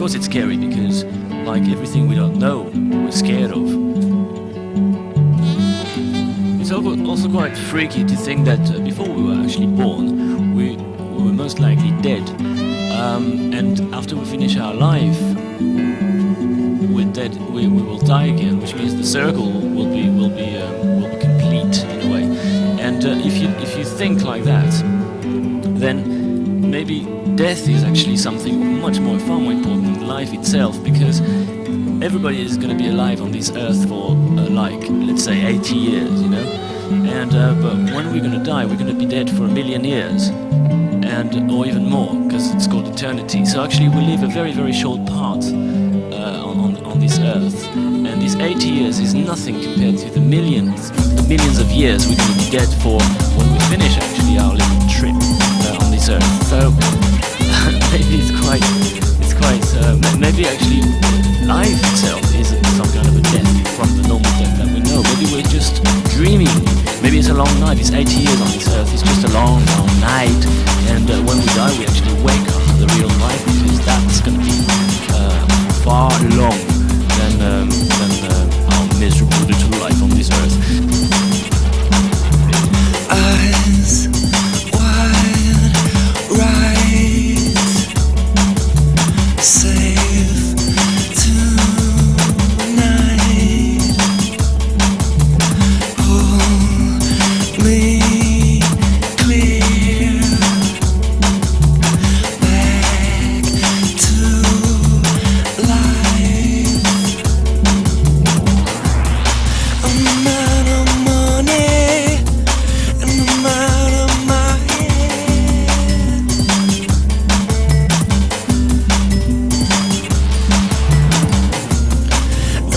course it's scary because, like everything we don't know, we're scared of. It's also quite freaky to think that before we were actually born, we were most likely dead. And after we finish our life, we're dead. We will die again, which means the circle will be complete in a way. And if you think like that, then maybe death is actually something far more important than life itself, because everybody is going to be alive on this earth for like, let's say 80 years, you know. And but when we're going to die, we're going to be dead for 1,000,000 years, and or even more, because it's called eternity. So actually, we live a very, very short part on this earth, and these 80 years is nothing compared to the millions of years we're going to be dead for when we finish actually our little trip on this earth. So maybe it's quite maybe actually life itself is some kind of a death from the normal death that we know. Maybe we're just dreaming. Maybe it's a long night. It's 80 years on this earth. It's just a long, long night. And when we die, we actually wake up to the real life, because that's going to be far long than our miserable little life on this earth. Eyes wide right, safe tonight. Pull me clear back to life. I'm out of money and I'm out of my head.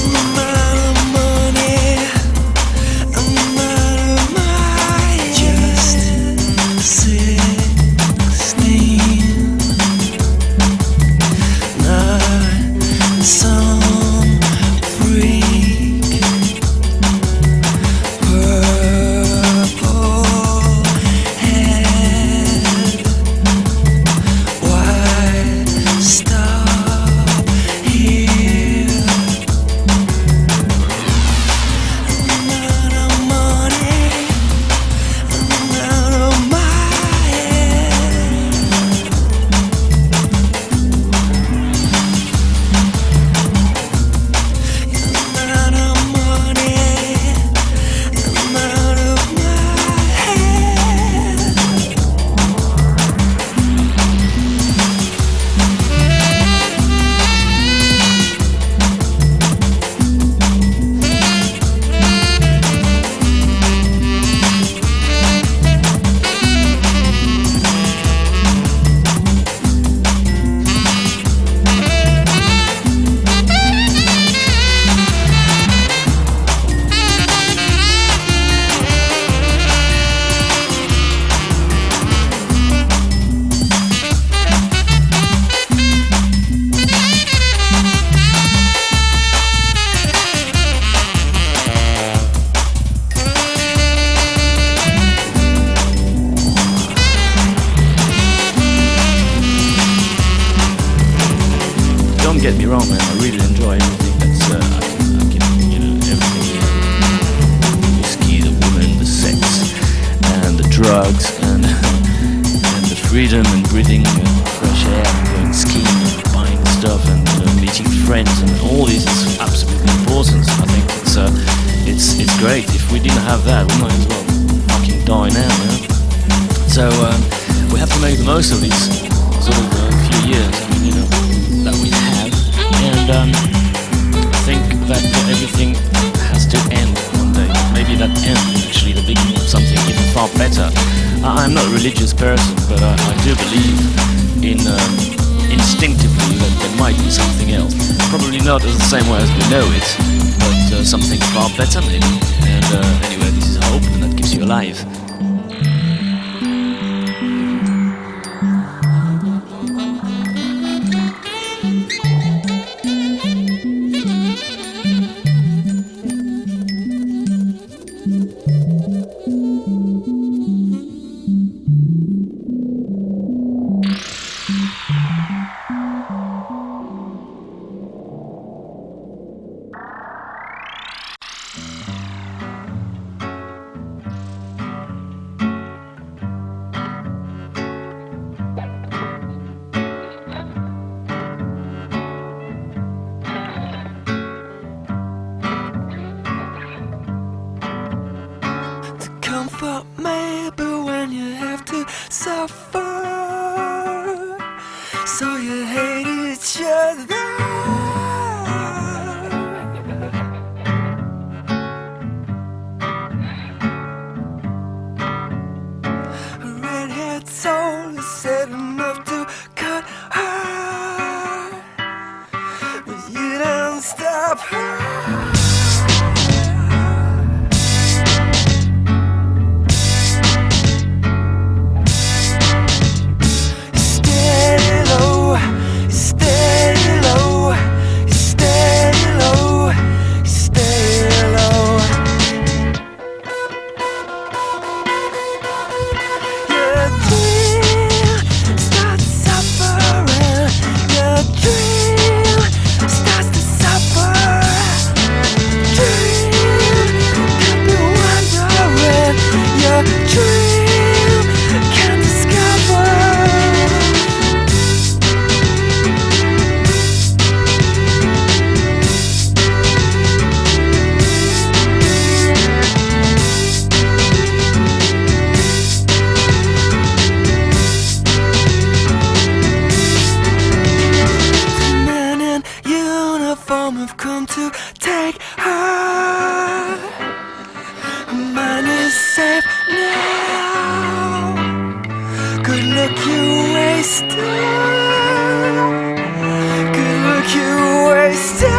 I'm out of money, I'm out of my head. Just 16, not some freak. Purple head, why stop here? I'm out of money, I'm out of my head. I'm out of money, I'm out of my head. Don't get me wrong, man. I really enjoy everything that's I can, you know, everything. The whiskey, the women, the sex, and the drugs, and the freedom and breathing fresh air, and going skiing and buying stuff, and meeting friends, and all this is absolutely important. I think it's great. If we didn't have that, we might as well fucking die now, man. So we have to make the most of these sort of few years. I mean, you know, that we have, and I think that everything has to end one day. Maybe that end is actually the beginning of something even far better. I'm not a religious person, but I do believe in instinctively that there might be something else. Probably not as the same way as we know it, but something far better maybe. And anyway, this is hope, and that keeps you alive. to suffer, so you hate each other. A redhead soul is said enough to cut her, but you don't stop her. Have come to take her. Mine is safe now. Good luck, you wasted. Good luck, you wasted.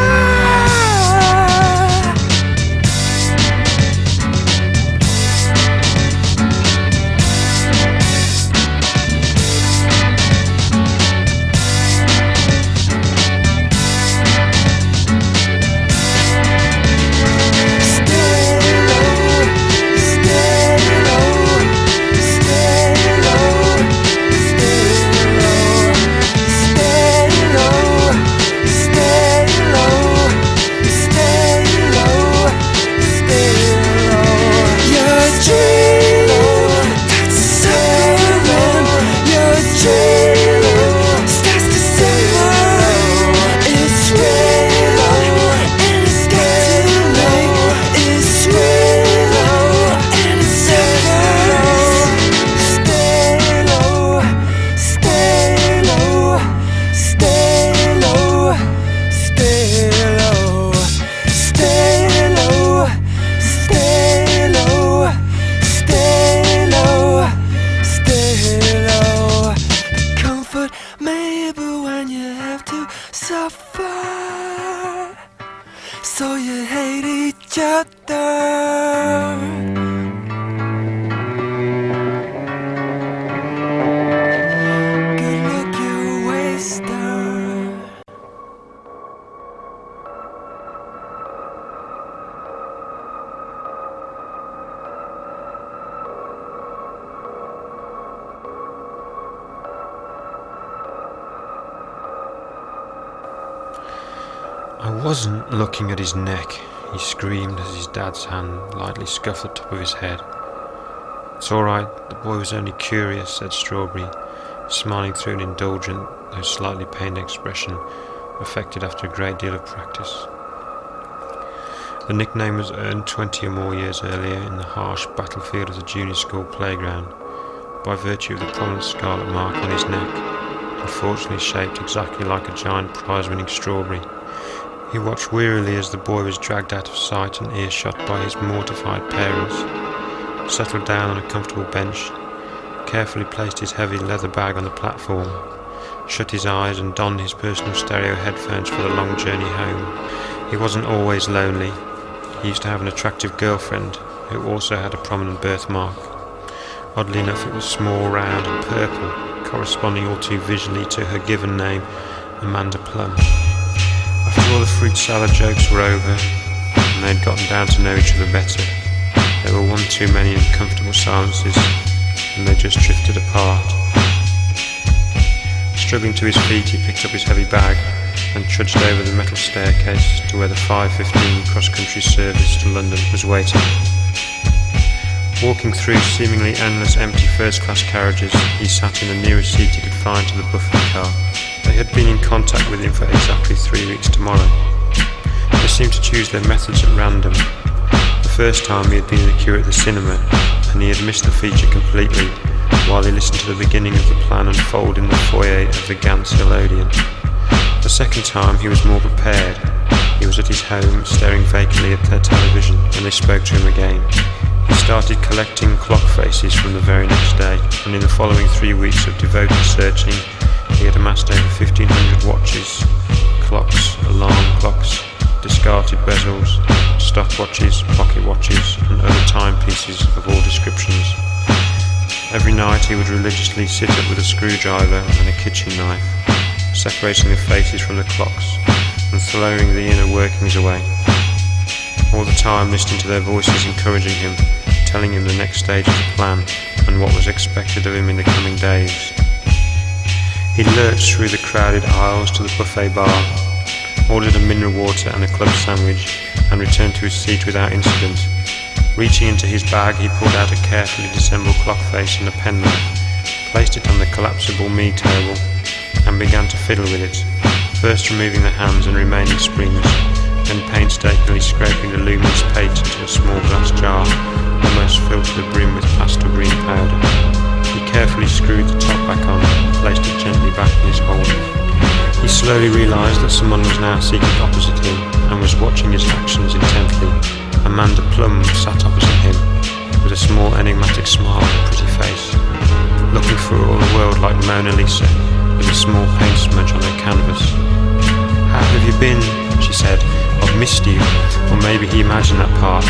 Suffer, so you hate each other. Good luck, you waster. I wasn't looking at his neck, he screamed as his dad's hand lightly scuffed the top of his head. It's all right, the boy was only curious, said Strawberry, smiling through an indulgent, though slightly pained expression, affected after a great deal of practice. The nickname was earned 20 or more years earlier in the harsh battlefield of the junior school playground, by virtue of the prominent scarlet mark on his neck, unfortunately shaped exactly like a giant prize-winning strawberry. He watched wearily as the boy was dragged out of sight and earshot by his mortified parents, settled down on a comfortable bench, carefully placed his heavy leather bag on the platform, shut his eyes and donned his personal stereo headphones for the long journey home. He wasn't always lonely. He used to have an attractive girlfriend who also had a prominent birthmark. Oddly enough, it was small, round and purple, corresponding all too visually to her given name, Amanda Plum. After all the fruit salad jokes were over, and they'd gotten down to know each other better, there were one too many uncomfortable silences, and they just drifted apart. Struggling to his feet, he picked up his heavy bag and trudged over the metal staircase to where the 5:15 cross-country service to London was waiting. Walking through seemingly endless empty first-class carriages, he sat in the nearest seat he could find to the Buffett car. They had been in contact with him for exactly 3 weeks tomorrow. They seemed to choose their methods at random. The first time he had been in the queue at the cinema, and he had missed the feature completely, while he listened to the beginning of the plan unfold in the foyer of the Gans Hill Odeon. The second time he was more prepared. He was at his home, staring vacantly at their television, when they spoke to him again. He started collecting clock faces from the very next day, and in the following 3 weeks of devoted searching, he had amassed over 1,500 watches, clocks, alarm clocks, discarded bezels, stopwatches, pocket watches, and other timepieces of all descriptions. Every night he would religiously sit up with a screwdriver and a kitchen knife, separating the faces from the clocks and throwing the inner workings away. All the time listening to their voices encouraging him, telling him the next stage of the plan and what was expected of him in the coming days. He lurched through the crowded aisles to the buffet bar, ordered a mineral water and a club sandwich, and returned to his seat without incident. Reaching into his bag, he pulled out a carefully dissembled clock face and a penknife, placed it on the collapsible mead table, and began to fiddle with it, first removing the hands and remaining springs, then painstakingly scraping the luminous pate into a small glass jar, almost filled to the brim with pastel green powder. He carefully screwed the top back on and placed it gently back in his holder. He slowly realised that someone was now seated opposite him and was watching his actions intently. Amanda Plum sat opposite him, with a small enigmatic smile and a pretty face, looking for all the world like Mona Lisa, with a small paint smudge on her canvas. "How have you been?" she said. "I've missed you." Or maybe he imagined that part.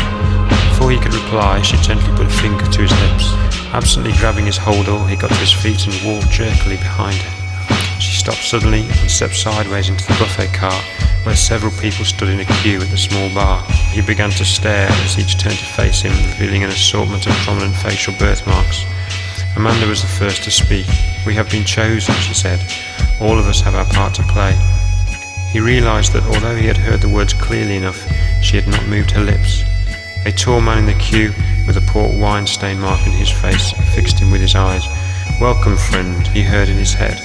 Before he could reply, she gently put a finger to his lips. Absently grabbing his holdall, he got to his feet and walked jerkily behind her. She stopped suddenly and stepped sideways into the buffet cart, where several people stood in a queue at the small bar. He began to stare as each turned to face him, revealing an assortment of prominent facial birthmarks. Amanda was the first to speak. "We have been chosen," she said. "All of us have our part to play." He realised that although he had heard the words clearly enough, she had not moved her lips. A tall man in the queue, with a port wine stain mark in his face, fixed him with his eyes. "Welcome, friend," he heard in his head.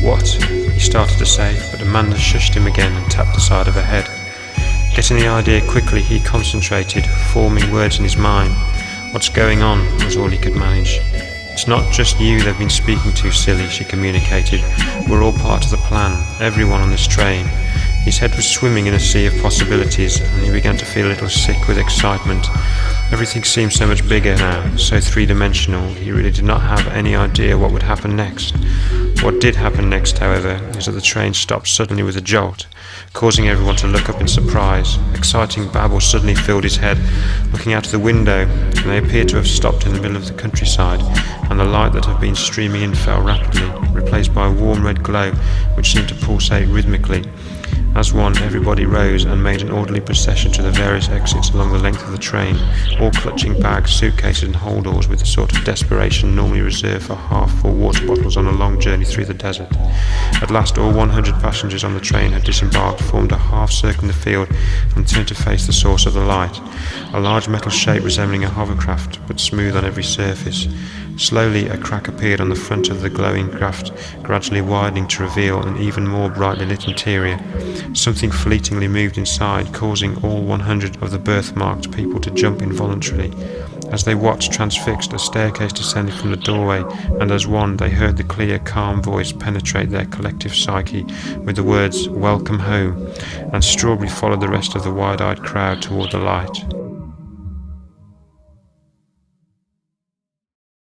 "What?" he started to say, but Amanda shushed him again and tapped the side of her head. Getting the idea quickly, he concentrated, forming words in his mind. "What's going on?" was all he could manage. "It's not just you they've been speaking to, silly," she communicated. "We're all part of the plan, everyone on this train." His head was swimming in a sea of possibilities, and he began to feel a little sick with excitement. Everything seemed so much bigger now, so three-dimensional. He really did not have any idea what would happen next. What did happen next, however, is that the train stopped suddenly with a jolt, causing everyone to look up in surprise. Exciting babble suddenly filled his head. Looking out of the window, and they appeared to have stopped in the middle of the countryside, and the light that had been streaming in fell rapidly, replaced by a warm red glow which seemed to pulsate rhythmically. As one, everybody rose and made an orderly procession to the various exits along the length of the train, all clutching bags, suitcases and holdalls with the sort of desperation normally reserved for half-full water bottles on a long journey through the desert. At last all 100 passengers on the train had disembarked, formed a half-circle in the field and turned to face the source of the light, a large metal shape resembling a hovercraft, but smooth on every surface. Slowly a crack appeared on the front of the glowing craft, gradually widening to reveal an even more brightly lit interior. Something fleetingly moved inside, causing all 100 of the birthmarked people to jump involuntarily. As they watched, transfixed, a staircase descended from the doorway, and as one they heard the clear, calm voice penetrate their collective psyche with the words, "Welcome home," and Strawberry followed the rest of the wide-eyed crowd toward the light.